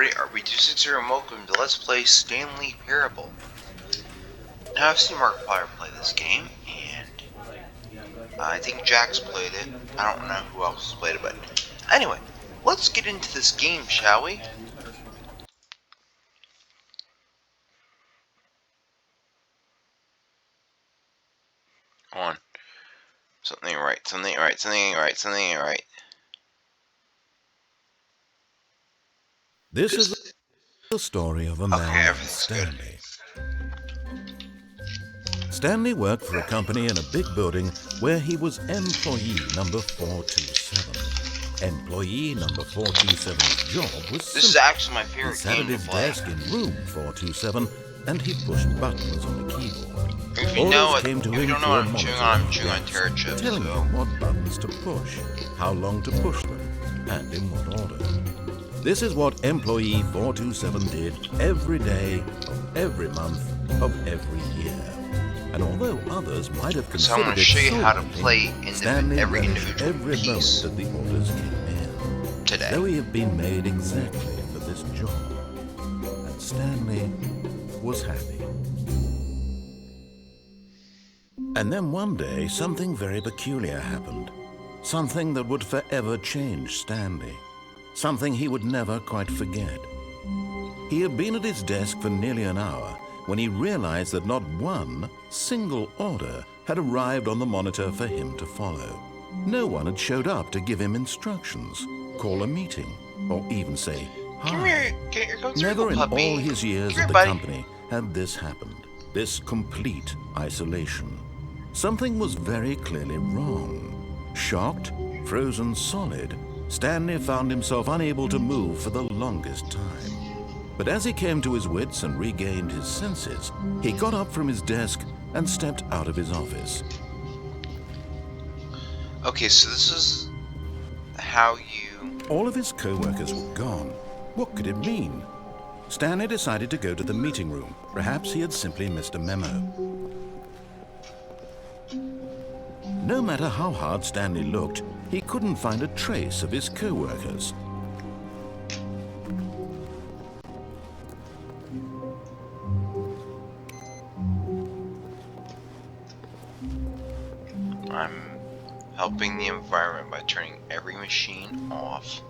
everybody, RB260 and welcome to Let's Play Stanley Parable. Now I've seen Markiplier play this game, and I think Jack's played it. I don't know who else has played it, but anyway, let's get into this game, shall we? Come on. Something ain't right, something ain't right, something ain't right, something ain't right. This is the story of a man named Stanley. Stanley worked for a company in a big building where he was employee number 427. Employee number 427's job was This is actually my favorite He sat game at his to play. desk in room 427 and he pushed buttons on the keyboard. If you know it, came to if you him don't know through what a I'm monitor chewing on terror chips, telling so. him what buttons to push, how long to push them, and in what order. This is what employee 427 did every day of every month of every year. And although others might have considered So I'm going to show you how to play Stanley every relished individual every piece moment that the orders came in. today. Though he had been made exactly for this job. And Stanley was happy. And then one day, something very peculiar happened. Something that would forever change Stanley. Something he would never quite forget. He had been at his desk for nearly an hour when he realized that not one single order had arrived on the monitor for him to follow. No one had showed up to give him instructions, call a meeting, or even say hi. Come here, go through, Never in puppy. all his years Come at here, the buddy. company had this happened, this complete isolation. Something was very clearly wrong. Shocked, frozen solid, Stanley found himself unable to move for the longest time. But as he came to his wits and regained his senses, he got up from his desk and stepped out of his office. Okay, so this is how you... All of his co-workers were gone. What could it mean? Stanley decided to go to the meeting room. Perhaps he had simply missed a memo. No matter how hard Stanley looked, he couldn't find a trace of his co-workers. I'm helping the environment by turning every machine off.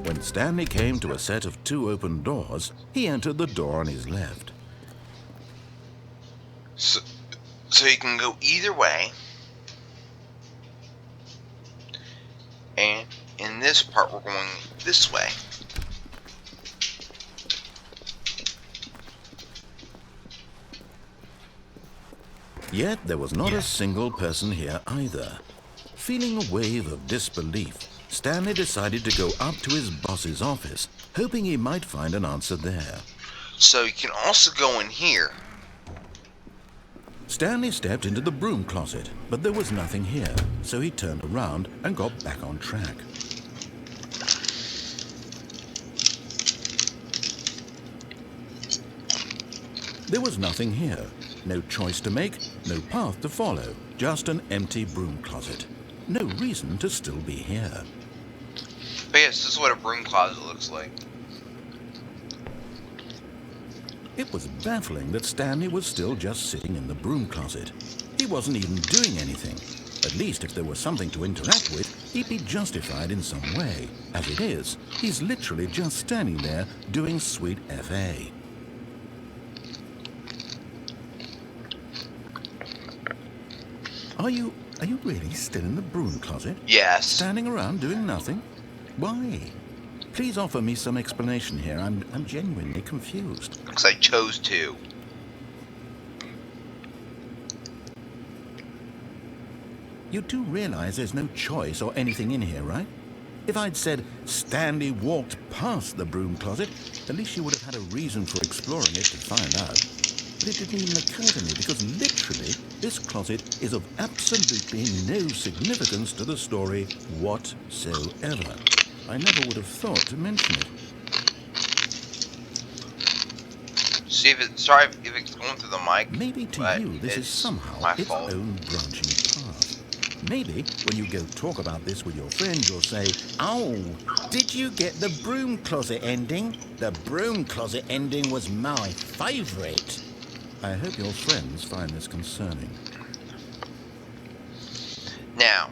When Stanley came to a set of 2 open doors, he entered the door on his left. So you can go either way. And in this part, we're going this way. Yet there was not a single person here either. Feeling a wave of disbelief, Stanley decided to go up to his boss's office, hoping he might find an answer there. So you can also go in here. Stanley stepped into the broom closet, but there was nothing here, so he turned around and got back on track. There was nothing here. No choice to make, no path to follow, just an empty broom closet. No reason to still be here. But yes, this is what a broom closet looks like. It was baffling that Stanley was still just sitting in the broom closet. He wasn't even doing anything. At least if there was something to interact with, he'd be justified in some way. As it is, he's literally just standing there doing sweet FA. Are you really still in the broom closet? Yes. Standing around doing nothing? Why? Please offer me some explanation here. I'm genuinely confused. Because I chose to. You do realize there's no choice or anything in here, right? If I'd said Stanley walked past the broom closet, at least you would have had a reason for exploring it to find out. But it didn't even occur to me because literally this closet is of absolutely no significance to the story whatsoever. I never would have thought to mention it. See if it. Sorry if it's going through the mic. Maybe to But you this is it's somehow my its fault. own branching path. Maybe when you go talk about this with your friends, you'll say, "Oh, did you get the broom closet ending? The broom closet ending was my favourite." I hope your friends find this concerning. Now,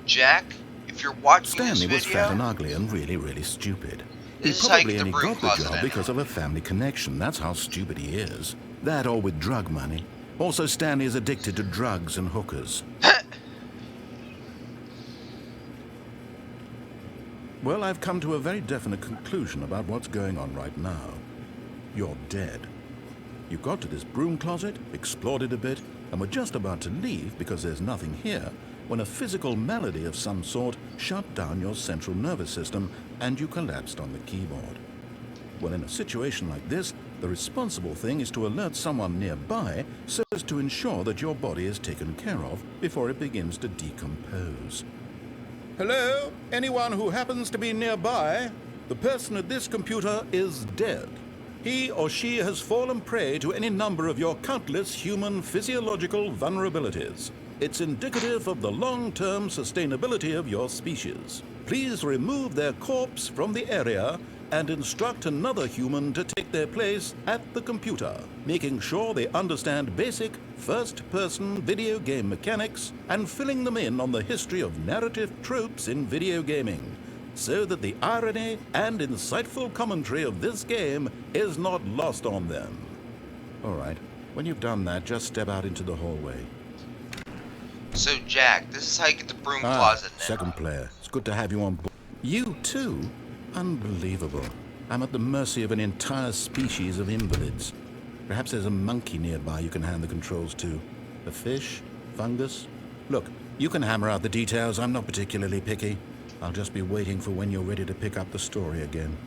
Jack, if you're watching Stanley this was fat and video, ugly and really, really stupid. He this is how you probably get the only broom got the closet job in. because of a family connection. That's how stupid he is. That or with drug money. Also, Stanley is addicted to drugs and hookers. Well, I've come to a very definite conclusion about what's going on right now. You're dead. You got to this broom closet, explored it a bit, and were just about to leave because there's nothing here when a physical malady of some sort shut down your central nervous system and you collapsed on the keyboard. Well, in a situation like this, the responsible thing is to alert someone nearby so as to ensure that your body is taken care of before it begins to decompose. Hello? Anyone who happens to be nearby? The person at this computer is dead. He or she has fallen prey to any number of your countless human physiological vulnerabilities. It's indicative of the long-term sustainability of your species. Please remove their corpse from the area and instruct another human to take their place at the computer, making sure they understand basic first-person video game mechanics and filling them in on the history of narrative tropes in video gaming, so that the irony and insightful commentary of this game is not lost on them. All right, when you've done that, just step out into the hallway. So, Jack, this is how you get the broom closet in. Second player. It's good to have you on board. You too? Unbelievable. I'm at the mercy of an entire species of invalids. Perhaps there's a monkey nearby you can hand the controls to. A fish? Fungus? Look, you can hammer out the details. I'm not particularly picky. I'll just be waiting for when you're ready to pick up the story again.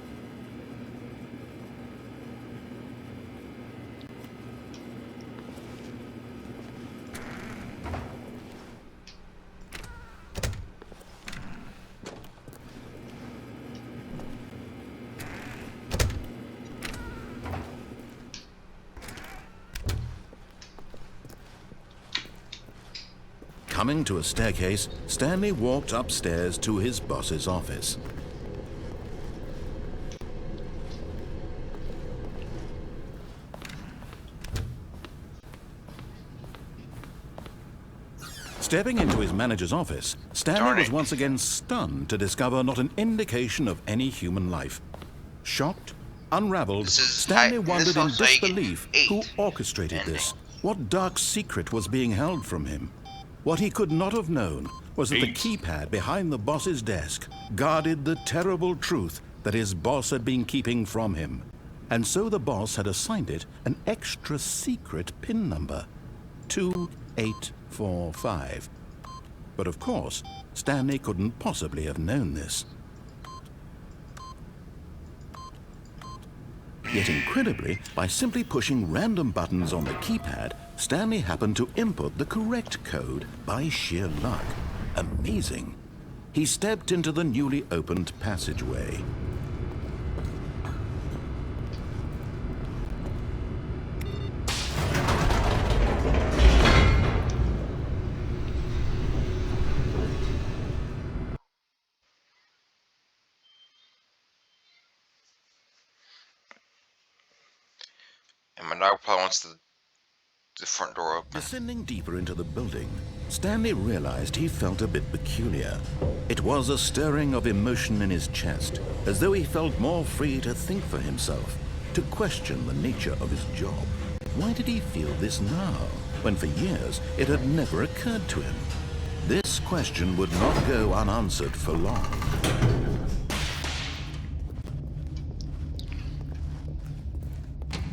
Coming to a staircase, Stanley walked upstairs to his boss's office. Stepping into his manager's office, Stanley was once again stunned to discover not an indication of any human life. Shocked, unraveled, Stanley wondered in disbelief who orchestrated this. What dark secret was being held from him? What he could not have known was that the keypad behind the boss's desk guarded the terrible truth that his boss had been keeping from him. And so the boss had assigned it an extra secret PIN number, 2845. But of course, Stanley couldn't possibly have known this. Yet incredibly, by simply pushing random buttons on the keypad, Stanley happened to input the correct code by sheer luck. Amazing. He stepped into the newly opened passageway. And my dog probably wants the front door open. Descending deeper into the building, Stanley realized he felt a bit peculiar. It was a stirring of emotion in his chest, as though he felt more free to think for himself, to question the nature of his job. Why did he feel this now, when for years it had never occurred to him? This question would not go unanswered for long.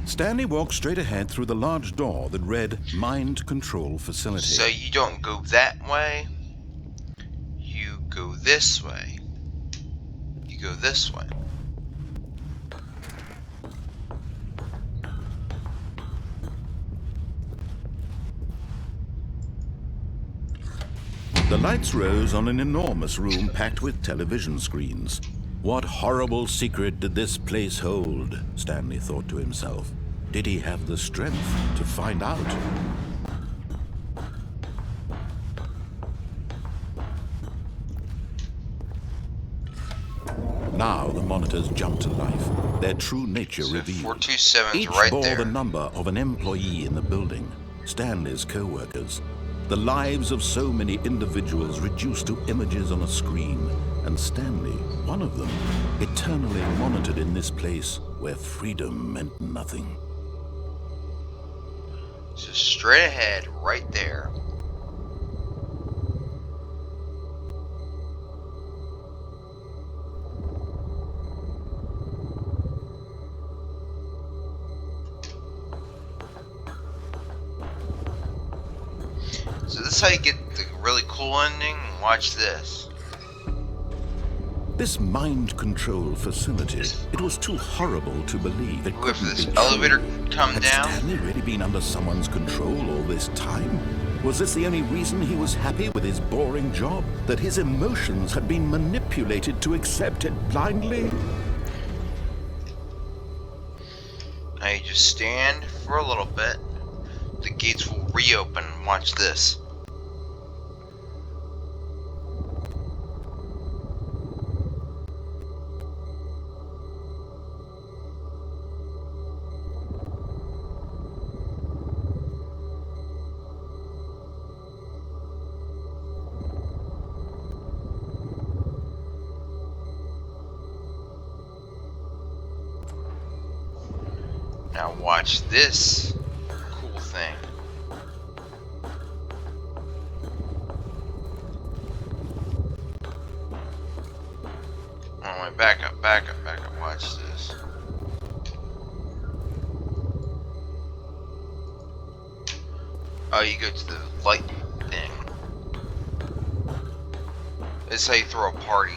Stanley walked straight ahead through the large door that read Mind Control Facility. So you don't go that way. You go this way. You go this way. The lights rose on an enormous room packed with television screens. What horrible secret did this place hold? Stanley thought to himself. Did he have the strength to find out? Now the monitors jumped to life, their true nature So revealed. 427's Each right bore there. the number of an employee in the building, Stanley's co-workers. The lives of so many individuals reduced to images on a screen, and Stanley, one of them, eternally monitored in this place where freedom meant nothing. So straight ahead, right there. So this is how you get the really cool ending. Watch this. This mind control facility, it was too horrible to believe. It If couldn't this be elevator true. come Had down, Stanley really been under someone's control all this time? Was this the only reason he was happy with his boring job? That his emotions had been manipulated to accept it blindly? now you just stand for a little bit. The gates will reopen. Watch this. Now watch this cool thing. Oh wait, back up. Watch this. Oh, you go to the light thing. This is how you throw a party.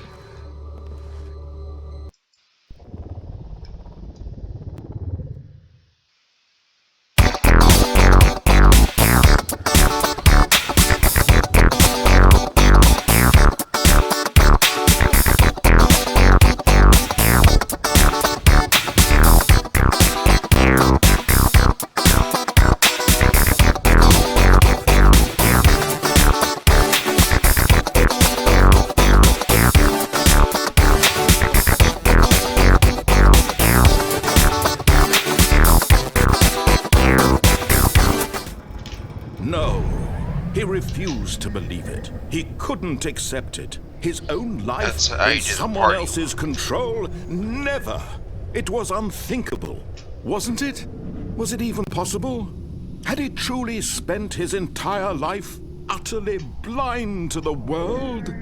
No, he refused to believe it. He couldn't accept it. His own life That's how you in do the someone party. else's control? Never. It was unthinkable, wasn't it? Was it even possible? Had he truly spent his entire life utterly blind to the world?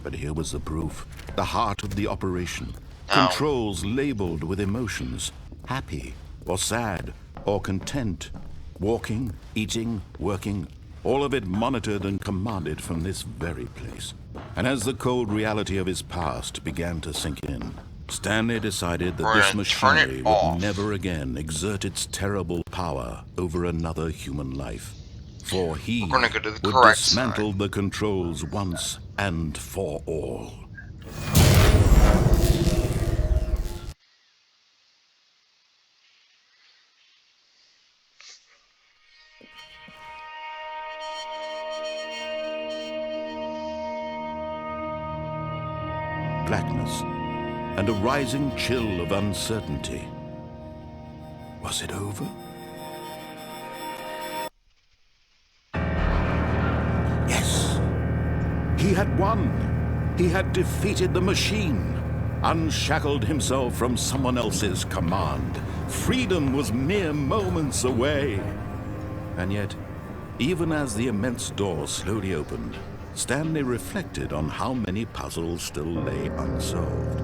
But here was the proof, the heart of the operation. Ow. Controls labeled with emotions, happy or sad or content. Walking, eating, working, all of it monitored and commanded from this very place. And as the cold reality of his past began to sink in, Stanley decided that We're this gonna turn it machinery off. would never again exert its terrible power over another human life. For he We're gonna go to the would correct dismantle the controls once and for all. Blackness and a rising chill of uncertainty. Was it over? Yes. He had won. He had defeated the machine, unshackled himself from someone else's command. Freedom was mere moments away. And yet, even as the immense door slowly opened, Stanley reflected on how many puzzles still lay unsolved.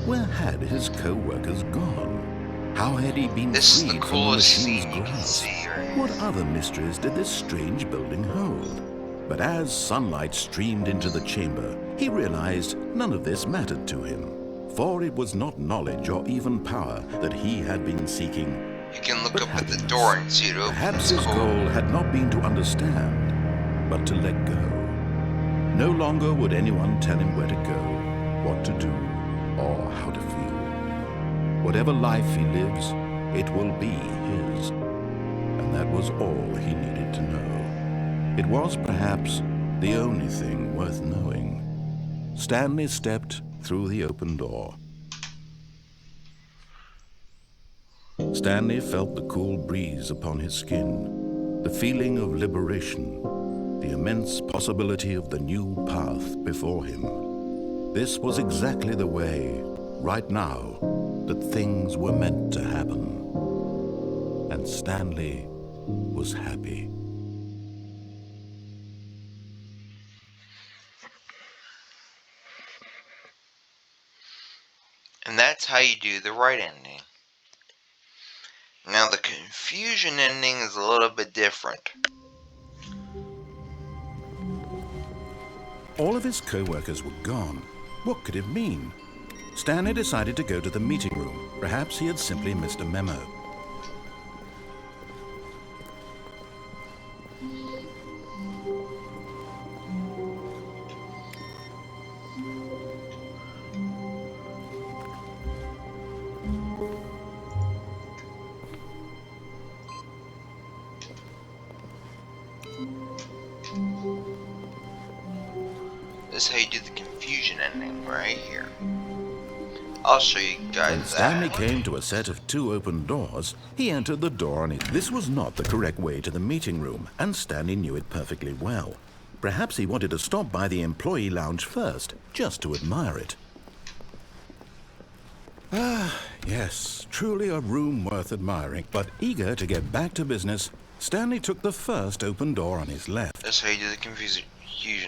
Where had his co-workers gone? How had he been This is the freed from the coolest machine's scene you can grasp? see right What other mysteries did this strange building hold? But as sunlight streamed into the chamber, he realized none of this mattered to him. For it was not knowledge or even power that he had been seeking. You can look But up at the happiness. door and see it open. Perhaps It's his cool. goal had not been to understand, but to let go. No longer would anyone tell him where to go, what to do, or how to feel. Whatever life he lives, it will be his. And that was all he needed to know. It was perhaps the only thing worth knowing. Stanley stepped through the open door. Stanley felt the cool breeze upon his skin, the feeling of liberation, the immense possibility of the new path before him. This was exactly the way, right now, that things were meant to happen. And Stanley was happy. And that's how you do the right ending. Now the confusion ending is a little bit different. All of his co-workers were gone. What could it mean? Stanley decided to go to the meeting room. Perhaps he had simply missed a memo. This is how you do the confusion ending right here. I'll show you guys When that. Stanley came to a set of 2 open doors, he entered the door and this was not the correct way to the meeting room, and Stanley knew it perfectly well. Perhaps he wanted to stop by the employee lounge first, just to admire it. Ah, yes, truly a room worth admiring. But eager to get back to business, Stanley took the first open door on his left. That's how you do the confusion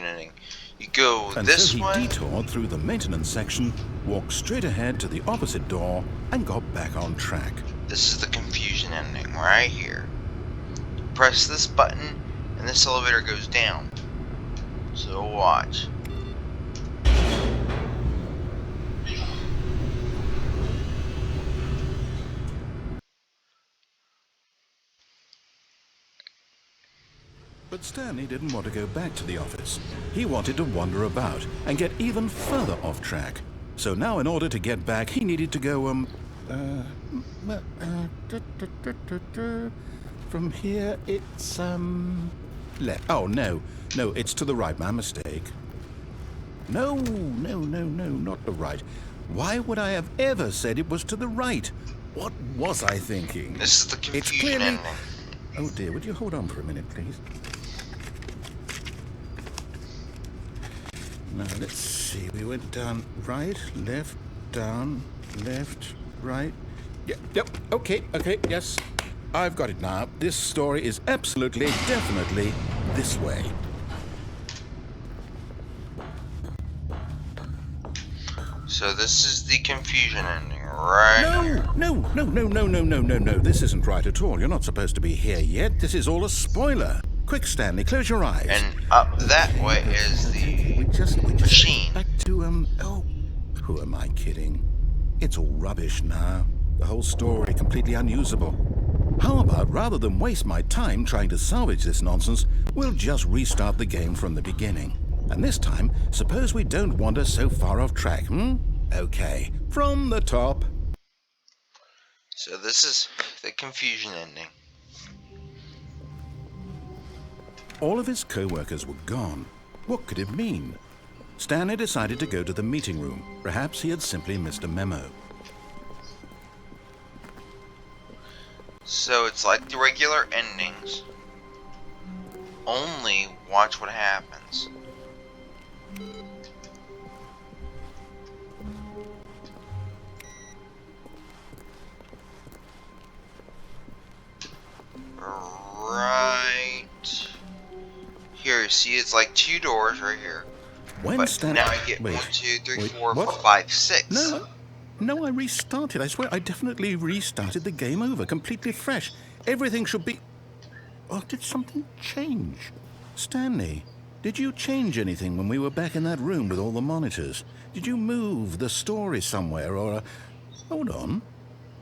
ending. You go And this so he way. detoured through the maintenance section, walked straight ahead to the opposite door, and got back on track. This is the confusion ending right here. Press this button and this elevator goes down. So watch. But Stanley didn't want to go back to the office. He wanted to wander about and get even further off track. So now in order to get back, he needed to go, from here it's, left. Oh, no, it's to the right, my mistake. No, not the right. Why would I have ever said it was to the right? What was I thinking? This is the It's confusion clearly... ending. Oh dear, would you hold on for a minute, please? Now, let's see. We went down right, left, down, left, right. Yep, okay, yes. I've got it now. This story is absolutely, definitely this way. So this is the confusion ending, right? No. This isn't right at all. You're not supposed to be here yet. This is all a spoiler. Quick, Stanley, close your eyes. And up that way is the We just machine. back to, oh, who am I kidding? It's all rubbish now. The whole story completely unusable. How about, rather than waste my time trying to salvage this nonsense, we'll just restart the game from the beginning. And this time, suppose we don't wander so far off track, Okay, from the top. So this is the confusion ending. All of his co-workers were gone. What could it mean? Stanley decided to go to the meeting room. Perhaps he had simply missed a memo. So it's like the regular endings. Only watch what happens. Right here, see, it's like 2 doors right here. When But Stanley... now I get Wait, 1, 2, 3, wait, 4, what? 5, 6. No, I restarted. I swear, I definitely restarted the game over, completely fresh. Everything should be... Oh, did something change? Stanley, did you change anything when we were back in that room with all the monitors? Did you move the story somewhere, or... Hold on.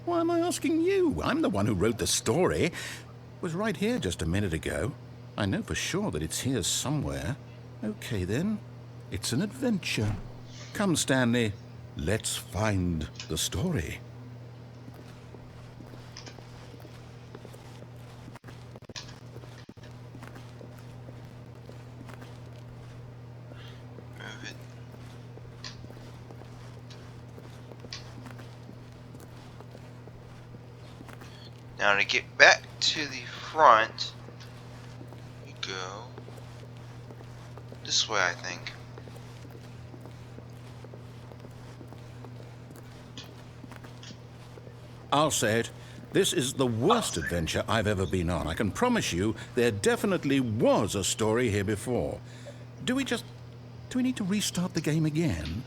Why am I asking you? I'm the one who wrote the story. It was right here just a minute ago. I know for sure that it's here somewhere. Okay, then. It's an adventure. Come, Stanley. Let's find the story. Now to get back to the front, we go this way, I think. I'll say it. This is the worst adventure I've ever been on. I can promise you there definitely was a story here before. Do we need to restart the game again?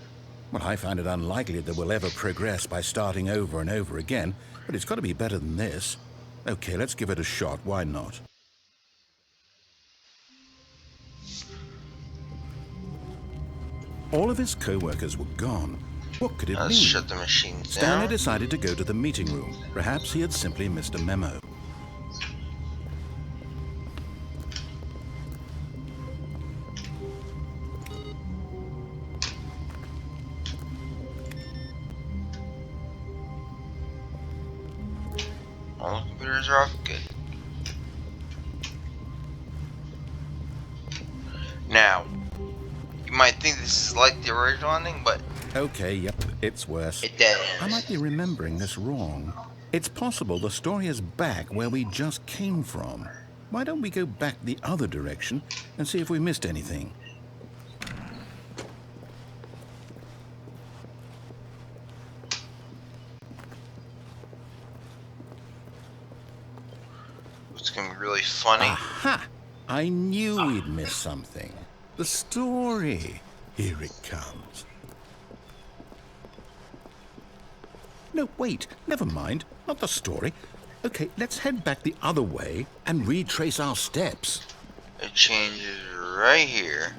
Well, I find it unlikely that we'll ever progress by starting over and over again, but it's got to be better than this. Okay, let's give it a shot. Why not? All of his co-workers were gone. What could it Let's mean? shut the machine down. Stanley decided to go to the meeting room. Perhaps he had simply missed a memo. All the computers are off. Good. Now, you might think this is like the original ending, but Okay, yep, it's worse. it does. I might be remembering this wrong. It's possible the story is back where we just came from. Why don't we go back the other direction and see if we missed anything? It's gonna be really funny. Aha! I knew we'd miss something. The story. Here it comes. No, wait. Never mind. Not the story. Okay, let's head back the other way and retrace our steps. It changes right here.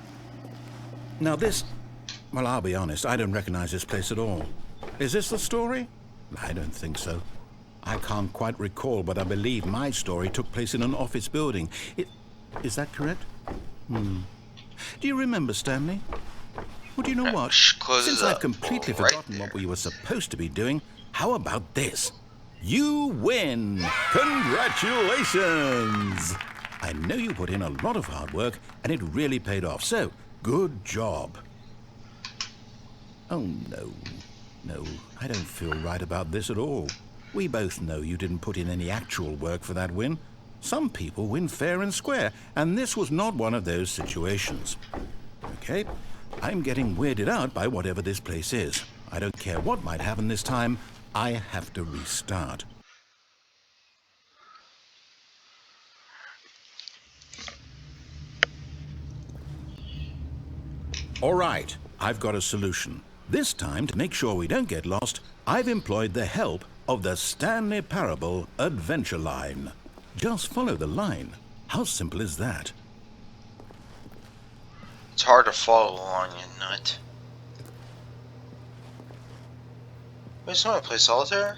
Now this... Well, I'll be honest. I don't recognize this place at all. Is this the story? I don't think so. I can't quite recall, but I believe my story took place in an office building. Is that correct? Do you remember, Stanley? Well, do you know what? Since I've completely forgotten what we were supposed to be doing, how about this? You win! Congratulations! I know you put in a lot of hard work, and it really paid off, so good job. Oh, no. No, I don't feel right about this at all. We both know you didn't put in any actual work for that win. Some people win fair and square, and this was not one of those situations. Okay, I'm getting weirded out by whatever this place is. I don't care what might happen this time. I have to restart. All right, I've got a solution. This time, to make sure we don't get lost, I've employed the help of the Stanley Parable Adventure Line. Just follow the line. How simple is that? It's hard to follow along, you nut. Wait, somebody play solitaire?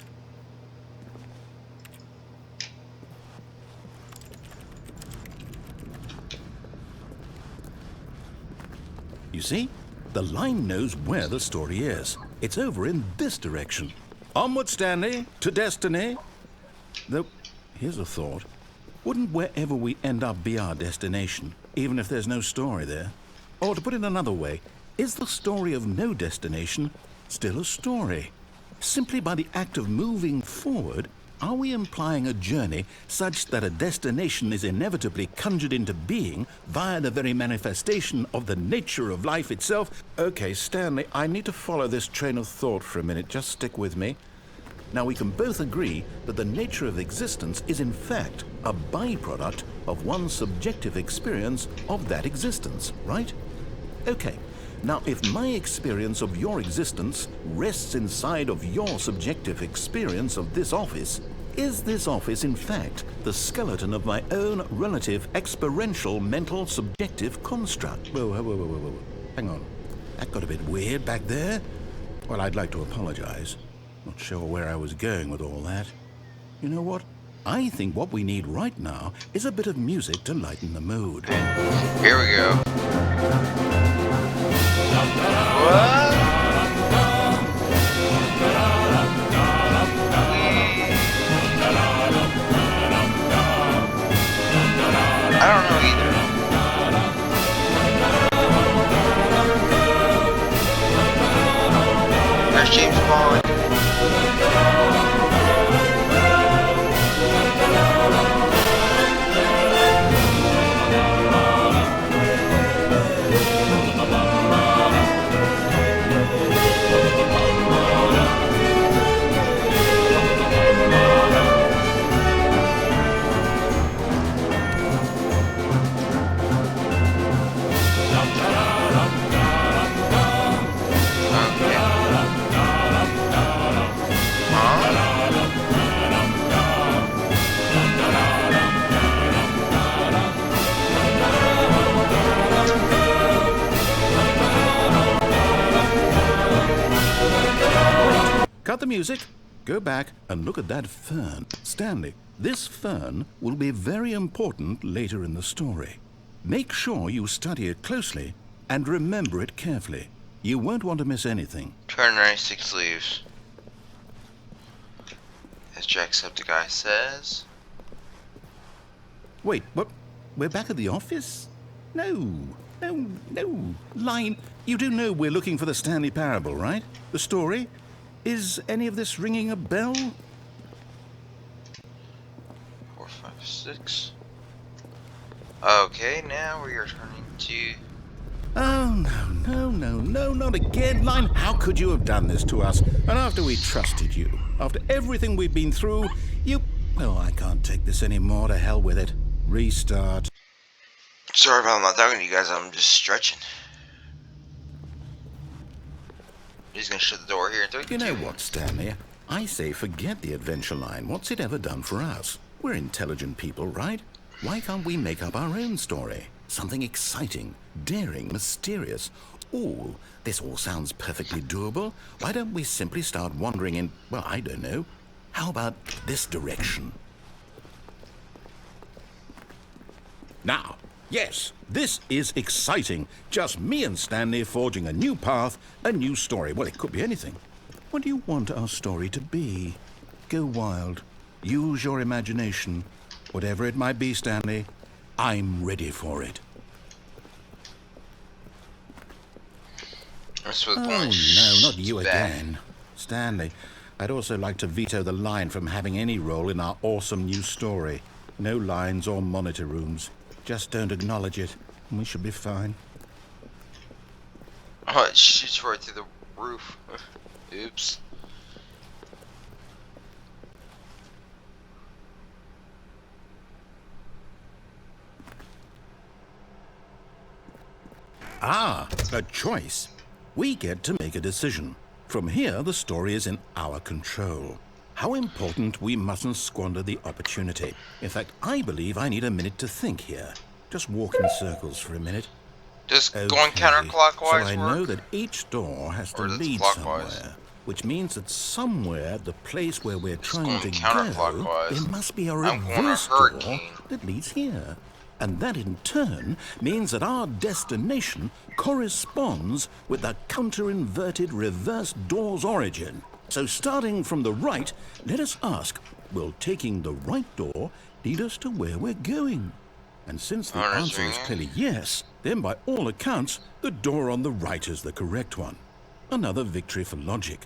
You see? The line knows where the story is. It's over in this direction. Onward, Stanley, to destiny. Though, here's a thought. Wouldn't wherever we end up be our destination, even if there's no story there? Or to put it another way, is the story of no destination still a story? Simply by the act of moving forward, are we implying a journey such that a destination is inevitably conjured into being via the very manifestation of the nature of life itself? Okay, Stanley, I need to follow this train of thought for a minute. Just stick with me. Now, we can both agree that the nature of existence is in fact a byproduct of one's subjective experience of that existence, right? Okay. Now, if my experience of your existence rests inside of your subjective experience of this office, is this office, in fact, the skeleton of my own relative experiential mental subjective construct? Whoa. Hang on. That got a bit weird back there. Well, I'd like to apologize. Not sure where I was going with all that. You know what? I think what we need right now is a bit of music to lighten the mood. Here we go. What? I don't know either. There's James Bond. music. Go back and look at that fern. Stanley, this fern will be very important later in the story. Make sure you study it closely and remember it carefully. You won't want to miss anything. 296 leaves. As Jacksepticeye says. Wait, what? We're back at the office? No. Line, you do know we're looking for the Stanley Parable, right? The story? Is any of this ringing a bell? 4, 5, 6. Okay, now we are turning to... Oh, no, not again. Line, how could you have done this to us? And after we trusted you, after everything we've been through, you... Oh, I can't take this anymore. To hell with it. Restart. Sorry if I'm not talking to you guys, I'm just stretching. He's gonna shut the door here in 3, You know what, Stanley? I say forget the adventure line. What's it ever done for us? We're intelligent people, right? Why can't we make up our own story? Something exciting, daring, mysterious. Ooh, this all sounds perfectly doable. Why don't we simply start wandering in, well, I don't know. How about this direction? Now, yes, this is exciting. Just me and Stanley forging a new path, a new story. Well, it could be anything. What do you want our story to be? Go wild. Use your imagination. Whatever it might be, Stanley, I'm ready for it. Oh, no, not you again. Stanley, I'd also like to veto the line from having any role in our awesome new story. No lines or monitor rooms. Just don't acknowledge it, and we should be fine. Oh, it shoots right through the roof. Oops. Ah, a choice. We get to make a decision. From here, the story is in our control. How important we mustn't squander the opportunity. In fact, I believe I need a minute to think here. Just walk in circles for a minute. Just Okay, going counterclockwise. so I know that each door has to lead somewhere, which means that somewhere, the place where we're trying to go, there must be a reverse door that leads here. And that in turn means that our destination corresponds with the counter-inverted reverse door's origin. So starting from the right, let us ask, will taking the right door lead us to where we're going? And since the answer is clearly yes, then by all accounts, the door on the right is the correct one. Another victory for logic.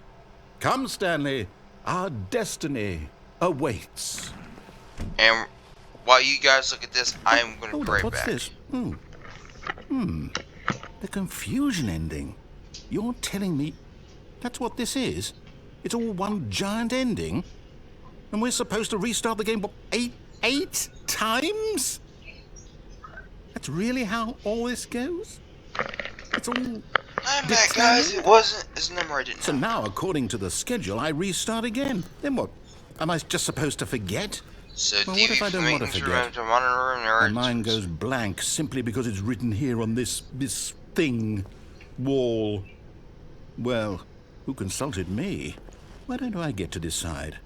Come, Stanley, our destiny awaits. And while you guys look at this, I'm going to be right what's back. This? The confusion ending. You're telling me that's what this is? It's all one giant ending? And we're supposed to restart the game, what, eight times? That's really how all this goes? It's all... I'm back, guys. It wasn't his number, I didn't know. So now, according to the schedule, I restart again. Then what? Am I just supposed to forget? So Well, what if I don't want to forget? My mind goes blank simply because it's written here on this thing, wall. Well, who consulted me? Why don't I get to decide?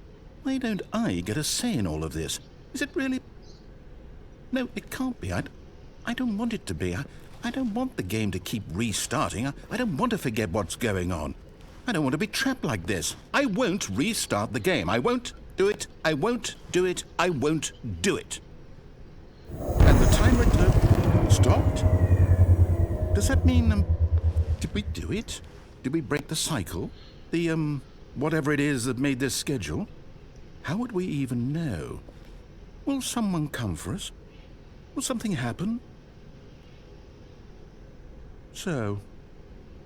Why don't I get a say in all of this? Is it really... No, it can't be. I don't want it to be. I don't want the game to keep restarting. I don't want to forget what's going on. I don't want to be trapped like this. I won't restart the game. I won't do it. I won't do it. I won't do it. And the timer stopped? Does that mean, did we do it? Did we break the cycle? The, whatever it is that made this schedule? How would we even know? Will someone come for us? Will something happen? So,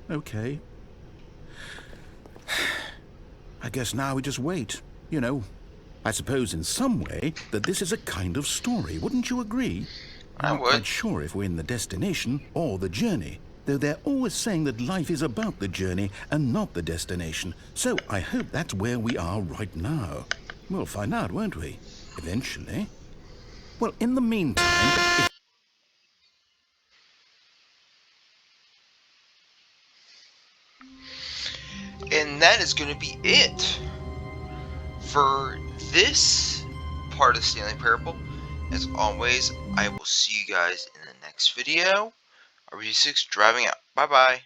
okay. I guess now we just wait, you know. I suppose in some way that this is a kind of story, wouldn't you agree? I'm not quite sure if we're in the destination or the journey, though they're always saying that life is about the journey and not the destination. So I hope that's where we are right now. We'll find out, won't we? Eventually. Well, in the meantime... And that is going to be it for this part of Stanley Parable, as always, I will see you guys in the next video. RBG6 driving out. Bye bye.